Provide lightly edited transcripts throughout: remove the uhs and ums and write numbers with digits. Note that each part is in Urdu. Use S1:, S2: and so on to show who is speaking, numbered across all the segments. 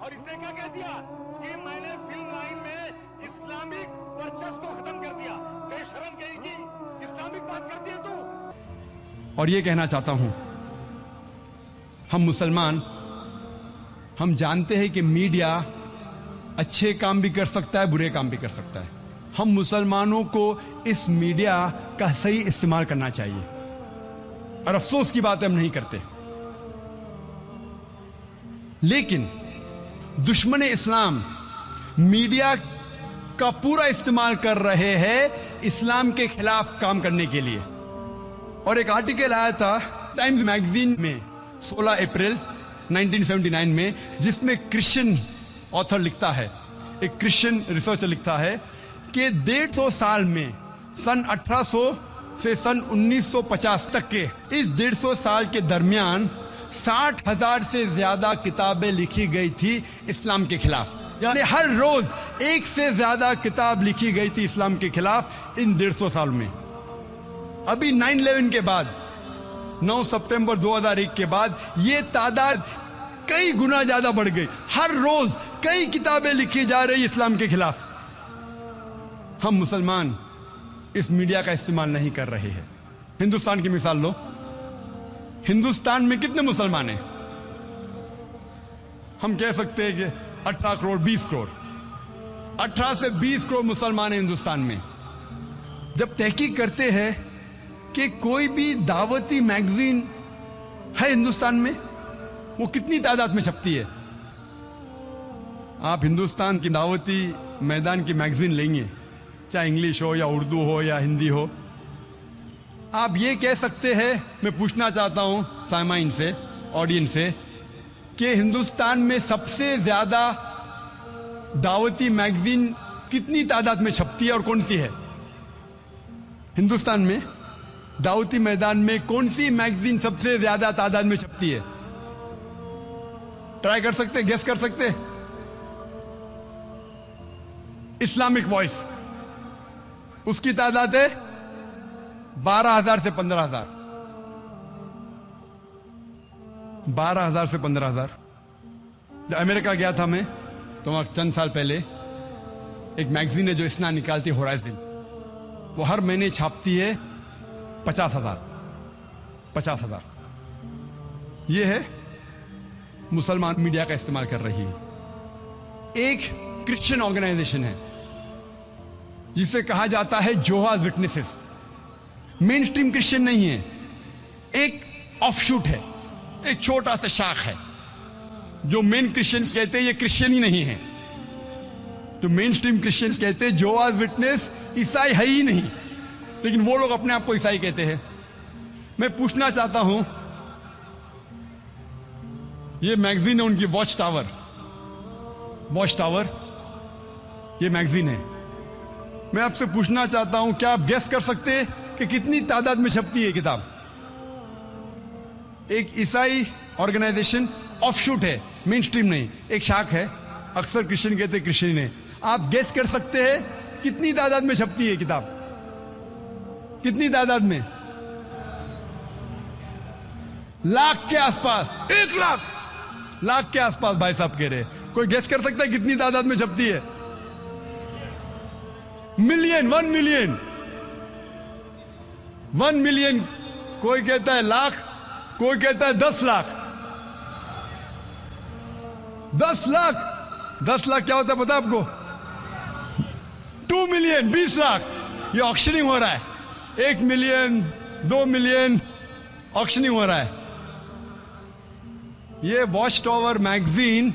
S1: اور اس نے کیا کہہ دیا کہ میں نے فلم لائن میں اسلامک ورچسو کو ختم کر دیا. بے شرم کہیں کی اسلامک بات کرتی ہے تو.
S2: اور یہ کہنا چاہتا ہوں، ہم مسلمان ہم جانتے ہیں کہ میڈیا اچھے کام بھی کر سکتا ہے، برے کام بھی کر سکتا ہے. ہم مسلمانوں کو اس میڈیا کا صحیح استعمال کرنا چاہیے، اور افسوس کی بات ہم نہیں کرتے. لیکن دشمن اسلام میڈیا کا پورا استعمال کر رہے ہیں اسلام کے خلاف کام کرنے کے لیے. اور ایک آرٹیکل آیا تھا ٹائمز میگزین میں 16 اپریل 1979 میں، جس میں کرسچن آتھر لکھتا ہے، ایک کرسچن ریسرچر لکھتا ہے کہ 150 سال میں سن 1800 سے سن 1950 تک کے اس 150 سال کے درمیان 60,000 سے زیادہ کتابیں لکھی گئی تھی اسلام کے خلاف. یعنی ہر روز ایک سے زیادہ کتاب لکھی گئی تھی اسلام کے خلاف ان 150 سال میں. ابھی 9/11 کے بعد، 9 ستمبر 2001 کے بعد یہ تعداد کئی گنا زیادہ بڑھ گئی. ہر روز کئی کتابیں لکھی جا رہی اسلام کے خلاف. ہم مسلمان اس میڈیا کا استعمال نہیں کر رہے ہیں. ہندوستان کی مثال لو. ہندوستان میں کتنے مسلمان ہیں؟ ہم کہہ سکتے ہیں کہ 18 کروڑ 20 کروڑ 18 سے 20 کروڑ مسلمان ہیں ہندوستان میں. جب تحقیق کرتے ہیں کہ کوئی بھی دعوتی میگزین ہے ہندوستان میں، وہ کتنی تعداد میں چھپتی ہے؟ آپ ہندوستان کی دعوتی میدان کی میگزین لیں گے، چاہے انگلش ہو یا اردو ہو یا ہندی ہو، آپ یہ کہہ سکتے ہیں، میں پوچھنا چاہتا ہوں سامعین سے، آڈینس سے، کہ ہندوستان میں سب سے زیادہ دعوتی میگزین کتنی تعداد میں چھپتی ہے اور کون سی ہے؟ ہندوستان میں دعوتی میدان میں کون سی میگزین سب سے زیادہ تعداد میں چھپتی ہے؟ ٹرائی کر سکتے، گیس کر سکتے؟ اسلامک وائس، اس کی تعداد ہے 12,000 سے 15,000. 12,000 سے 15,000. جب امریکہ گیا تھا میں تو وہاں چند سال پہلے ایک میگزین ہے جو اسنا نکالتی ہے، ہورائزن. وہ ہر مہینے چھاپتی ہے 50,000. 50,000. یہ ہے مسلمان میڈیا کا استعمال کر رہی ہے. ایک کرسچن آرگنائزیشن ہے جسے کہا جاتا ہے جوہاز وٹنسز. مین سٹریم کرسچن نہیں ہے، ایک آف شوٹ ہے، ایک چھوٹا سا شاخ ہے. جو مین کرسچنز کہتے ہیں یہ کرسچن ہی نہیں ہے. جو مین سٹریم کرسچنز کہتے ہیں جوہاز وٹنس عیسائی ہے ہی نہیں، لیکن وہ لوگ اپنے آپ کو عیسائی کہتے ہیں. میں پوچھنا چاہتا ہوں، یہ میگزین ہے ان کی واچ ٹاور. واچ ٹاور یہ میگزین ہے. میں آپ سے پوچھنا چاہتا ہوں، کیا آپ گیس کر سکتے کہ کتنی تعداد میں چھپتی ہے کتاب؟ ایک عیسائی آرگنائزیشن آف شوٹ ہے، مین سٹریم نہیں، ایک شاخ ہے. اکثر کرسچن کہتے ہیں کرسچن ہے. آپ گیس کر سکتے ہیں کتنی تعداد میں چھپتی ہے کتاب؟ کتنی تعداد میں؟ لاکھ کے آس پاس. 1 لاکھ کے آس پاس بھائی صاحب کہہ رہے. کوئی گیس کر سکتا ہے کتنی تعداد میں چھپتی ہے؟ ملین. 1 ملین. 1 ملین. کوئی کہتا ہے لاکھ، کوئی کہتا ہے 10 لاکھ. 10 لاکھ. 10 لاکھ کیا ہوتا ہے پتا آپ کو؟ 2 ملین. 20 لاکھ. یہ آکشننگ ہو رہا ہے. 1 ملین 2 ملین آکشننگ ہو رہا ہے. یہ واچ ٹاور میگزین،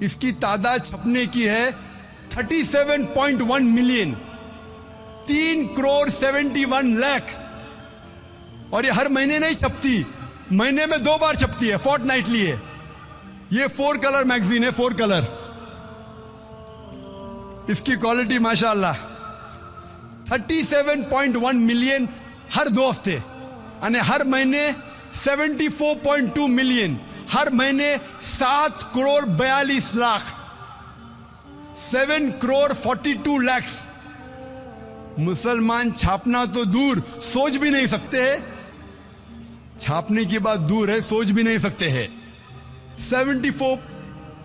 S2: اس کی تعداد چھپنے کی ہے 37.1 ملین. 3 کروڑ 71 لاکھ. اور یہ ہر مہینے نہیں چھپتی، مہینے میں 2 بار چھپتی ہے، فورٹ نائٹلی ہے. یہ 4 کلر میگزین ہے، 4 کلر. اس کی کوالٹی ماشاءاللہ. 37.1 ملین ہر 2 ہفتے، یعنی ہر مہینے 74.2 ملین. ہر مہینے 7 کروڑ 42 لاکھ. 7 کروڑ 42 لاکھ. مسلمان چھاپنا تو دور، سوچ بھی نہیں سکتے. چھاپنے کی بات دور ہے، سوچ بھی نہیں سکتے ہیں.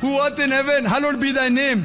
S2: who art in heaven, hallowed be thy name।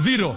S2: 0।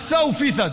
S2: 100%।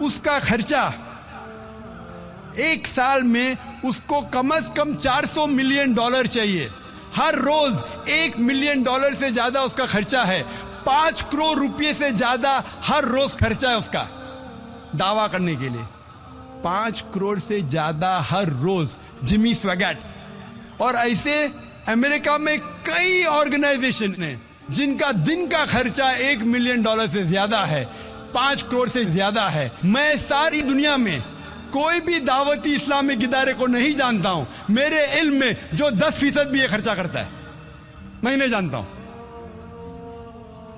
S2: اس کا خرچہ ایک سال میں اس کو کم از کم $400 ملین چاہیے. ہر روز $1 ملین سے زیادہ اس کا خرچہ ہے. 5 کروڑ روپے سے زیادہ ہر روز خرچہ ہے اس کا دعویٰ کرنے کے لیے. 5 کروڑ سے زیادہ ہر روز. جمی سویگٹ. اور ایسے امریکہ میں کئی آرگنائزیشن ہیں جن کا دن کا خرچہ $1 ملین سے زیادہ ہے, 5 کروڑ سے زیادہ ہے. میں ساری دنیا میں کوئی بھی دعوتی اسلامک ادارے کو نہیں جانتا ہوں میرے علم میں جو 10% بھی یہ خرچہ کرتا ہے. میں نہیں جانتا ہوں.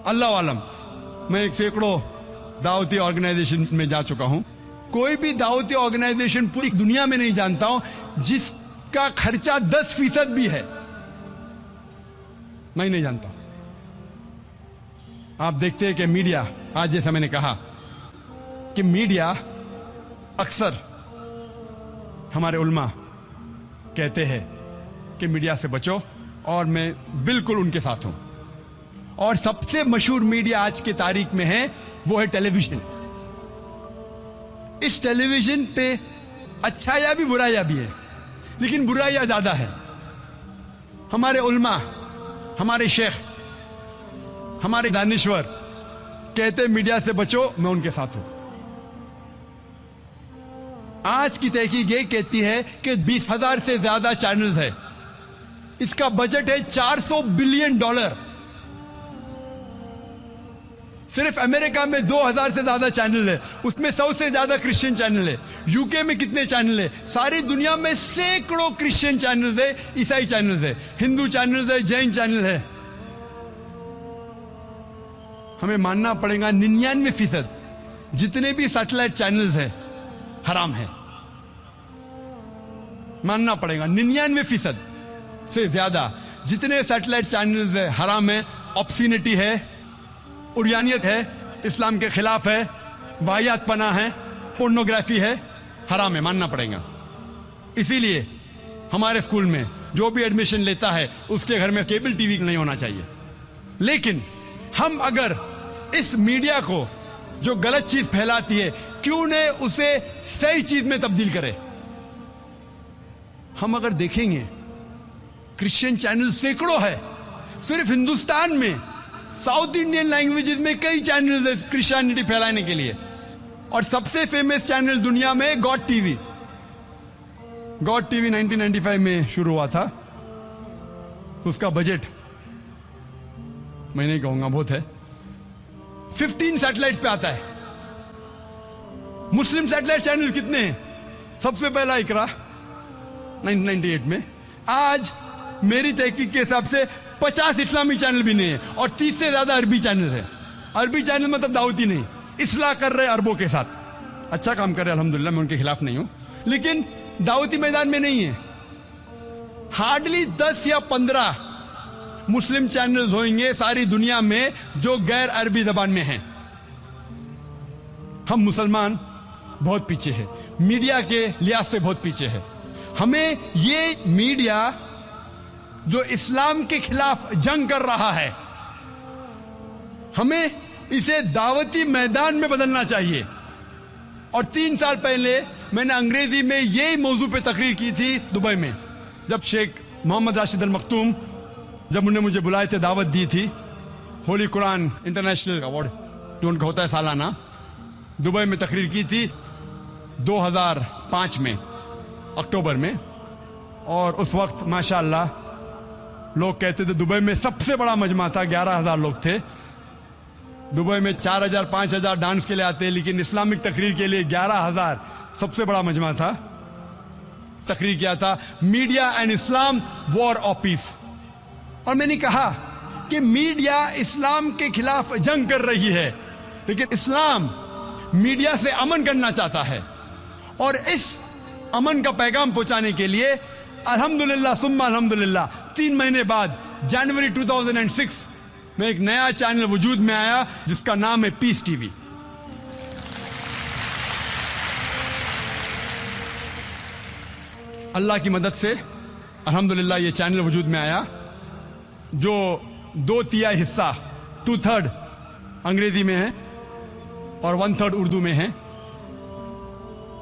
S2: اللہ عالم. میں ایک سینکڑوں دعوتی آرگنائزیشن میں جا چکا ہوں. کوئی بھی دعوتی آرگنائزیشن پوری دنیا میں نہیں جانتا ہوں جس کا خرچہ 10% بھی ہے. میں نہیں جانتا. آپ دیکھتے ہیں کہ میڈیا, آج جیسا میں نے کہا کہ میڈیا اکثر ہمارے علماء کہتے ہیں کہ میڈیا سے بچو, اور میں بالکل ان کے ساتھ ہوں. اور سب سے مشہور میڈیا آج کی تاریخ میں ہے وہ ہے ٹیلی ویژن. اس ٹیلی ویژن پہ اچھایا بھی برایا بھی ہے, لیکن برائیاں زیادہ ہے. ہمارے علماء, ہمارے شیخ, ہمارے دانشور کہتے میڈیا سے بچو, میں ان کے ساتھ ہوں. آج کی تحقیق یہ کہتی ہے کہ 20,000 سے زیادہ چینلز ہے. اس کا بجٹ ہے $400 بلین. صرف امریکہ میں 2,000 سے زیادہ چینل ہے, اس میں 100 سے زیادہ کرسچن چینل ہے. یو کے میں کتنے چینل ہے؟ ساری دنیا میں سینکڑوں کرسچن چینلز ہے, عیسائی چینلز ہے, ہندو چینلز ہے, جین چینل ہے. ہمیں ماننا پڑے گا 99% جتنے بھی سیٹلائٹ چینلز ہیں حرام ہے. ماننا پڑے گا 99% سے زیادہ جتنے سیٹلائٹ چینلز ہیں حرام ہے. آبسینٹی ہے, عریانیت ہے, اسلام کے خلاف ہے, واہیات پناہ ہے, پورنوگرافی ہے, حرام ہے. ماننا پڑے گا. اسی لیے ہمارے اسکول میں جو بھی ایڈمیشن لیتا ہے اس کے گھر میں کیبل ٹی وی نہیں ہونا چاہیے. لیکن ہم اگر اس میڈیا کو جو غلط چیز پھیلاتی ہے کیوں نہ اسے صحیح چیز میں تبدیل کرے. ہم اگر دیکھیں گے کرسچن چینل سینکڑوں ہے. صرف ہندوستان میں ساؤتھ انڈین لینگویجز میں کئی چینلز ہیں کرسچینٹی پھیلانے کے لیے. اور سب سے فیمس چینل دنیا میں God T V. God T V 1995 میں شروع ہوا تھا. اس کا بجٹ میں نہیں کہوں گا, بہت ہے. 15 سیٹلائٹس پہ آتا ہے. مسلم سیٹلائٹ چینل کتنے ہیں؟ سب سے پہلا اقرا 1998 میں. آج میری تحقیق کے حساب سے 50 اسلامی چینل بھی نہیں ہے, اور 30 سے زیادہ عربی چینل ہے. عربی چینل مطلب دعوتی نہیں, اصلاح کر رہے عربوں کے ساتھ. اچھا کام کر رہے الحمدللہ, میں ان کے خلاف نہیں ہوں, لیکن دعوتی میدان میں نہیں ہے. ہارڈلی 10 یا 15 مسلم چینلز ہوئیں گے ساری دنیا میں جو غیر عربی زبان میں ہیں. ہم مسلمان بہت پیچھے ہیں, میڈیا کے لحاظ سے بہت پیچھے ہے. ہمیں یہ میڈیا جو اسلام کے خلاف جنگ کر رہا ہے, ہمیں اسے دعوتی میدان میں بدلنا چاہیے. اور 3 سال پہلے میں نے انگریزی میں یہی موضوع پہ تقریر کی تھی دبئی میں, جب شیخ محمد راشد المختوم جب انہوں نے مجھے بلائے تھے, دعوت دی تھی. ہولی قرآن انٹرنیشنل ایوارڈ جو ان کا ہوتا ہے سالانہ, دبئی میں تقریر کی تھی 2005 میں اکتوبر میں. اور اس وقت ماشاءاللہ لوگ کہتے تھے دبئی میں سب سے بڑا مجمع تھا, 11,000 لوگ تھے. دبئی میں 4,000 5,000 ڈانس کے لیے آتے, لیکن اسلامک تقریر کے لیے 11,000 سب سے بڑا مجمع تھا. تقریر کیا تھا media and Islam war of peace. اور میں نے کہا کہ میڈیا اسلام کے خلاف جنگ کر رہی ہے, لیکن اسلام میڈیا سے امن کرنا چاہتا ہے. اور اس امن کا پیغام پہنچانے کے لیے الحمدللہ ثم الحمدللہ 3 مہینے بعد جنوری 2006 میں ایک نیا چینل وجود میں آیا جس کا نام ہے پیس ٹی وی. اللہ کی مدد سے الحمدللہ یہ چینل وجود میں آیا جو 2/3 حصہ 2/3 انگریزی میں ہے اور 1/3 اردو میں ہے.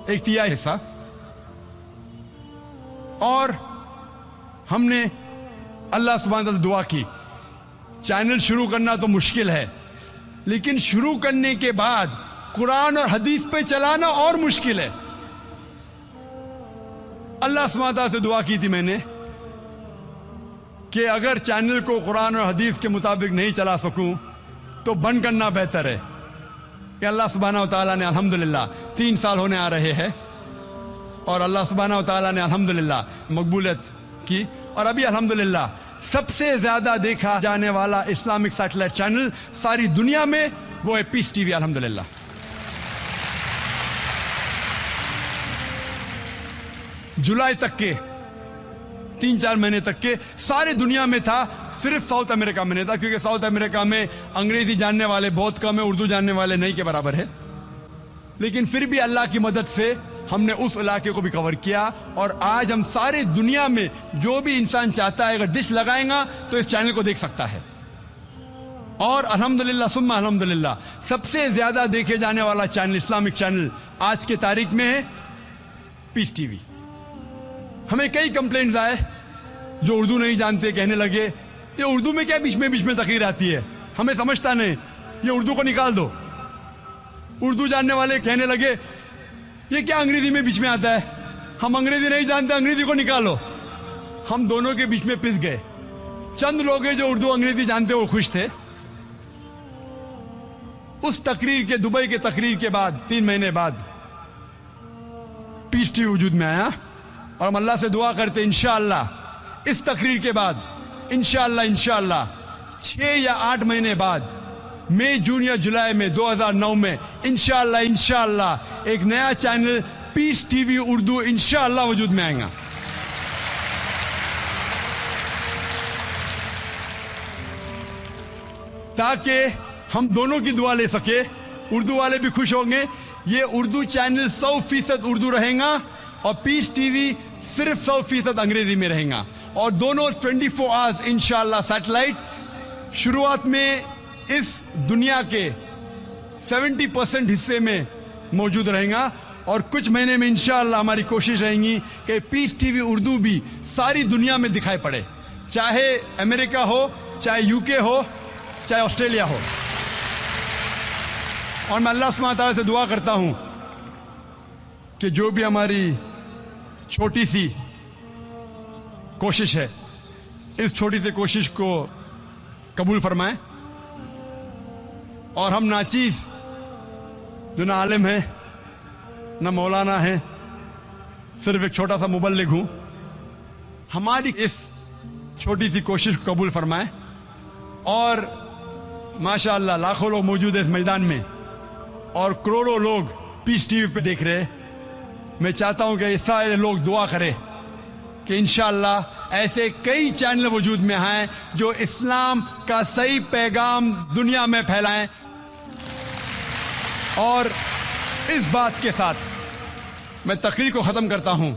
S2: ایک تیائی حصہ. اور ہم نے اللہ سبحانہ تعالیٰ سے دعا کی. چینل شروع کرنا تو مشکل ہے، لیکن شروع کرنے کے بعد قرآن اور حدیث پہ چلانا اور مشکل ہے. اللہ سبحانہ تعالیٰ سے دعا کی تھی میں نے کہ اگر چینل کو قرآن اور حدیث کے مطابق نہیں چلا سکوں تو بند کرنا بہتر ہے. کہ اللہ سبحانہ وتعالیٰ نے الحمدللہ 3 سال ہونے آ رہے ہیں اور اللہ سبحانہ وتعالیٰ نے الحمدللہ مقبولیت کی، اور ابھی الحمدللہ سب سے زیادہ دیکھا جانے والا اسلامک سیٹلائٹ چینل ساری دنیا میں وہ ہے پیس ٹی وی. الحمدللہ جولائی تک کے 3-4 مہینے تک کے سارے دنیا میں تھا، صرف ساؤتھ امریکہ میں نہیں تھا، کیونکہ ساؤتھ امریکہ میں انگریزی جاننے والے بہت کم ہیں، اردو جاننے والے نہیں کے برابر ہے. لیکن پھر بھی اللہ کی مدد سے ہم نے اس علاقے کو بھی کور کیا، اور آج ہم سارے دنیا میں جو بھی انسان چاہتا ہے اگر ڈش لگائیں گا تو اس چینل کو دیکھ سکتا ہے. اور الحمدللہ ثم الحمدللہ سب سے زیادہ دیکھے جانے والا چینل، اسلامک چینل آج کے تاریخ میں ہے پیس ٹی وی. ہمیں کئی کمپلینٹس آئے جو اردو نہیں جانتے، کہنے لگے یہ اردو میں کیا بیچ میں تقریر آتی ہے، ہمیں سمجھتا نہیں، یہ اردو کو نکال دو. اردو جاننے والے کہنے لگے یہ کیا انگریزی میں بیچ میں آتا ہے، ہم انگریزی نہیں جانتے، انگریزی کو نکالو. ہم دونوں کے بیچ میں پس گئے. چند لوگ ہیں جو اردو انگریزی جانتے وہ خوش تھے. اس تقریر کے، دبئی کے تقریر کے بعد 3 مہینے بعد پیس ٹی وی وجود میں آیا، اور ہم اللہ سے دعا کرتے انشاءاللہ اس تقریر کے بعد انشاءاللہ 6 یا 8 مہینے بعد مئی، جون یا جولائی میں 2009 میں انشاءاللہ ایک نیا چینل پیس ٹی وی اردو انشاءاللہ وجود میں آئے گا. تاکہ ہم دونوں کی دعا لے سکے. اردو والے بھی خوش ہوں گے، یہ اردو چینل 100% اردو رہیں گا، اور پیس ٹی وی صرف 100% انگریزی میں رہیں گا، اور دونوں 24 آورز انشاءاللہ سیٹلائٹ. شروعات میں اس دنیا کے 70% حصے میں موجود رہیں گا، اور کچھ مہینے میں انشاءاللہ ہماری کوشش رہیں گی کہ پیس ٹی وی اردو بھی ساری دنیا میں دکھائی پڑے، چاہے امریکہ ہو، چاہے یو کے ہو، چاہے آسٹریلیا ہو. اور میں اللہ سبحانہ تعالیٰ سے دعا کرتا ہوں کہ جو بھی ہماری چھوٹی سی کوشش ہے، اس چھوٹی سی کوشش کو قبول فرمائیں. اور ہم ناچیز جو نہ عالم ہیں نہ مولانا ہیں، صرف ایک چھوٹا سا مبلغ ہوں، ہماری اس چھوٹی سی کوشش کو قبول فرمائیں. اور ماشاءاللہ لاکھوں لوگ موجود ہیں اس میدان میں، اور کروڑوں لوگ پیس ٹی وی پہ دیکھ رہے. میں چاہتا ہوں کہ یہ سارے لوگ دعا کریں کہ انشاءاللہ ایسے کئی چینل وجود میں آئیں جو اسلام کا صحیح پیغام دنیا میں پھیلائیں. اور اس بات کے ساتھ میں تقریر کو ختم کرتا ہوں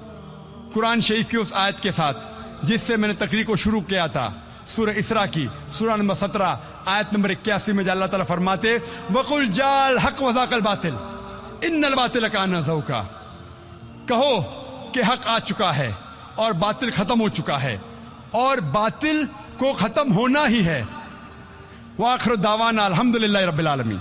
S2: قرآن شریف کی اس آیت کے ساتھ جس سے میں نے تقریر کو شروع کیا تھا، سورہ اسراء کی سورہ نمبر 17 آیت نمبر 81 میں، جہاں اللہ تعالیٰ فرماتے وَقُلْ جَاءَ الْحَقُّ وَزَهَقَ الْبَاطِلُ إِنَّ الْبَاطِلَ كَانَ زَهُوقًا. کہو کہ حق آ چکا ہے اور باطل ختم ہو چکا ہے، اور باطل کو ختم ہونا ہی ہے. وآخر دعوانا الحمدللہ رب العالمین.